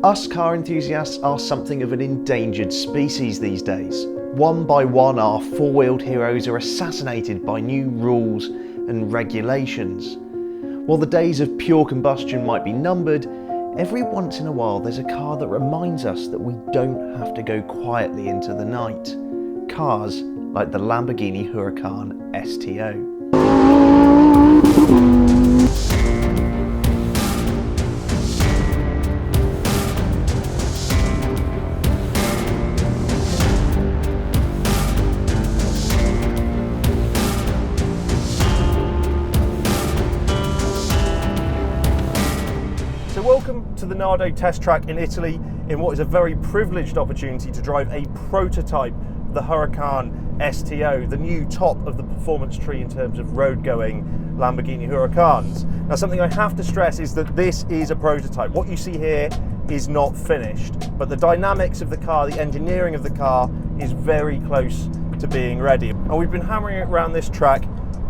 Us car enthusiasts are something of an endangered species these days. One by one, our four-wheeled heroes are assassinated by new rules and regulations. While the days of pure combustion might be numbered, every once in a while there's a car that reminds us that we don't have to go quietly into the night. Cars like the Lamborghini Huracan STO. Welcome to the Nardo test track in Italy in what is a very privileged opportunity to drive a prototype of the Huracan STO, the new top of the performance tree in terms of road-going Lamborghini Huracans. Now, something I have to stress is that this is a prototype. What you see here is not finished, but the dynamics of the car, the engineering of the car is very close to being ready. And we've been hammering it around this track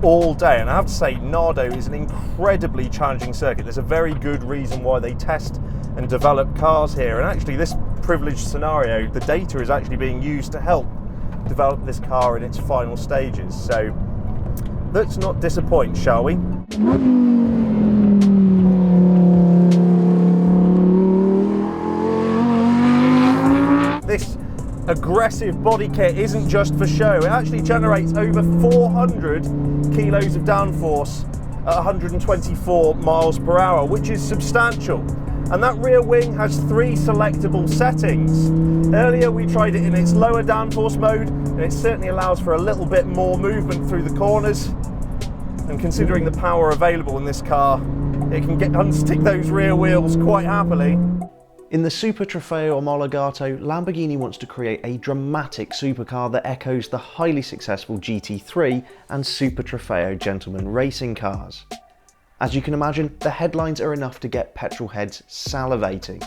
all day, and I have to say Nardo is an incredibly challenging circuit. There's a very good reason why they test and develop cars here, and actually this privileged scenario, the data is actually being used to help develop this car in its final stages. So let's not disappoint, shall we? This aggressive body kit isn't just for show. It actually generates over 400 kilos of downforce at 124 miles per hour, which is substantial. And that rear wing has 3 selectable settings. Earlier we tried it in its lower downforce mode, and it certainly allows for a little bit more movement through the corners. And considering the power available in this car, it can unstick those rear wheels quite happily. In the Super Trofeo Omologato, Lamborghini wants to create a dramatic supercar that echoes the highly successful GT3 and Super Trofeo gentleman racing cars. As you can imagine, the headlines are enough to get petrol heads salivating.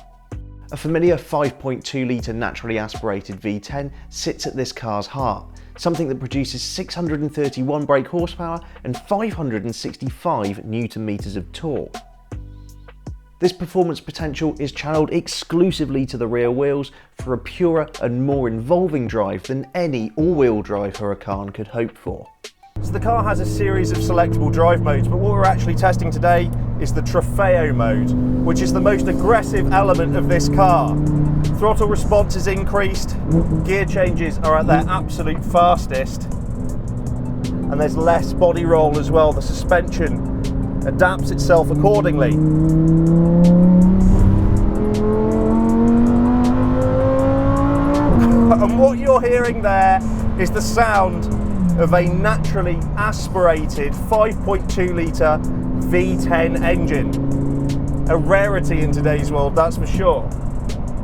A familiar 5.2 litre naturally aspirated V10 sits at this car's heart, something that produces 631 brake horsepower and 565 Nm of torque. This performance potential is channeled exclusively to the rear wheels for a purer and more involving drive than any all-wheel drive Huracan could hope for. So the car has a series of selectable drive modes, but what we're actually testing today is the Trofeo mode, which is the most aggressive element of this car. Throttle response is increased, gear changes are at their absolute fastest, and there's less body roll as well. The suspension adapts itself accordingly. And what you're hearing there is the sound of a naturally aspirated 5.2 litre V10 engine. A rarity in today's world, that's for sure.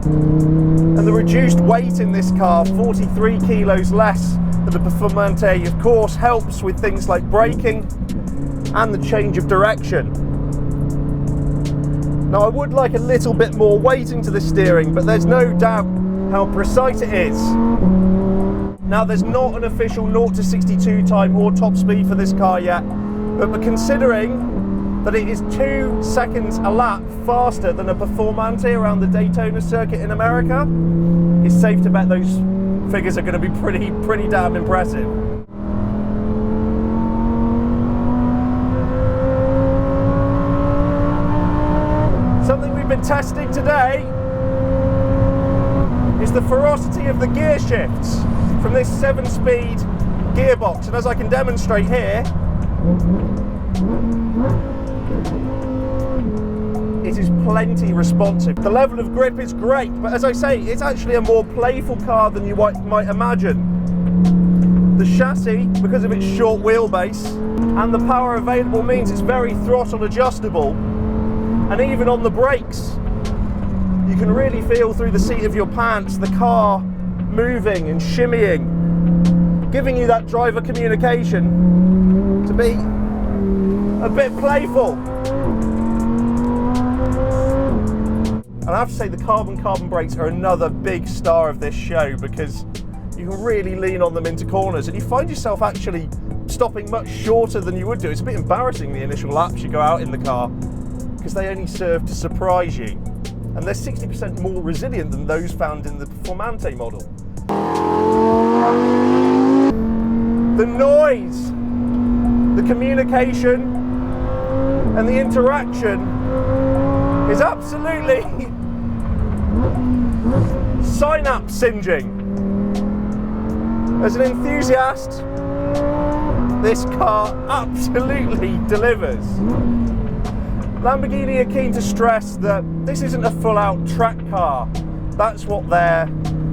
And the reduced weight in this car, 43 kilos less than the Performante, of course helps with things like braking and the change of direction. Now, I would like a little bit more weight into the steering, but there's no doubt how precise it is. Now, there's not an official 0 to 62 time or top speed for this car yet, but considering that it is 2 seconds a lap faster than a Performante around the Daytona circuit in America, it's safe to bet those figures are going to be pretty damn impressive. Something we've been testing today is the ferocity of the gear shifts from this 7-speed gearbox, and as I can demonstrate here, it is plenty responsive. The level of grip is great, but as I say, it's actually a more playful car than you might imagine. The chassis, because of its short wheelbase and the power available, means it's very throttle adjustable, and even on the brakes you can really feel through the seat of your pants the car moving and shimmying, giving you that driver communication to be a bit playful. And I have to say the carbon brakes are another big star of this show, because you can really lean on them into corners and you find yourself actually stopping much shorter than you would do. It's a bit embarrassing the initial laps you go out in the car, because they only serve to surprise you. and they're 60% more resilient than those found in the Performante model. The noise, the communication, and the interaction is absolutely synapse singeing. As an enthusiast, this car absolutely delivers. Lamborghini are keen to stress that this isn't a full-out track car. That's what their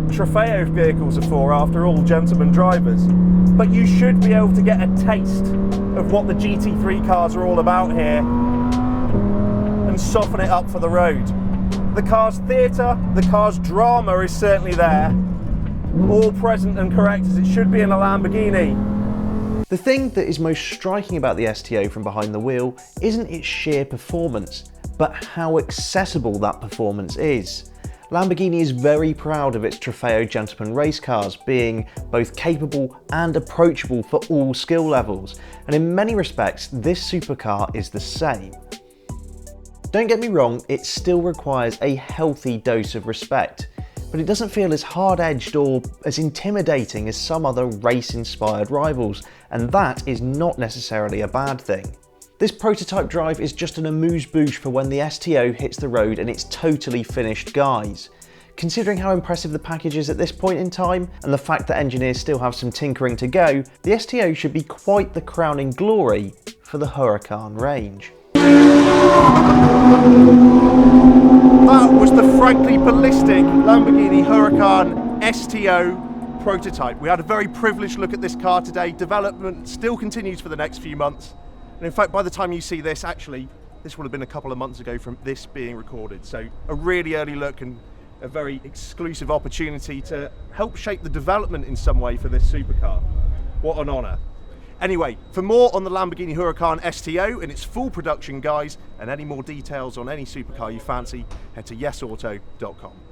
Trofeo vehicles are for, after all, gentlemen drivers. But you should be able to get a taste of what the GT3 cars are all about here and soften it up for the road. The car's theatre, the car's drama is certainly there, all present and correct as it should be in a Lamborghini. The thing that is most striking about the STO from behind the wheel isn't its sheer performance, but how accessible that performance is. Lamborghini is very proud of its Trofeo gentleman race cars being both capable and approachable for all skill levels, and in many respects this supercar is the same. Don't get me wrong, it still requires a healthy dose of respect, but it doesn't feel as hard-edged or as intimidating as some other race-inspired rivals, and that is not necessarily a bad thing. This prototype drive is just an amuse-bouche for when the STO hits the road and it's totally finished guys. Considering how impressive the package is at this point in time, and the fact that engineers still have some tinkering to go, the STO should be quite the crowning glory for the Huracan range. That was the frankly ballistic Lamborghini Huracan STO prototype. We had a very privileged look at this car today. Development still continues for the next few months. And in fact, by the time you see this, actually, this will have been a couple of months ago from this being recorded. So a really early look and a very exclusive opportunity to help shape the development in some way for this supercar. What an honour. Anyway, for more on the Lamborghini Huracan STO and its full production guys, and any more details on any supercar you fancy, head to YesAuto.com.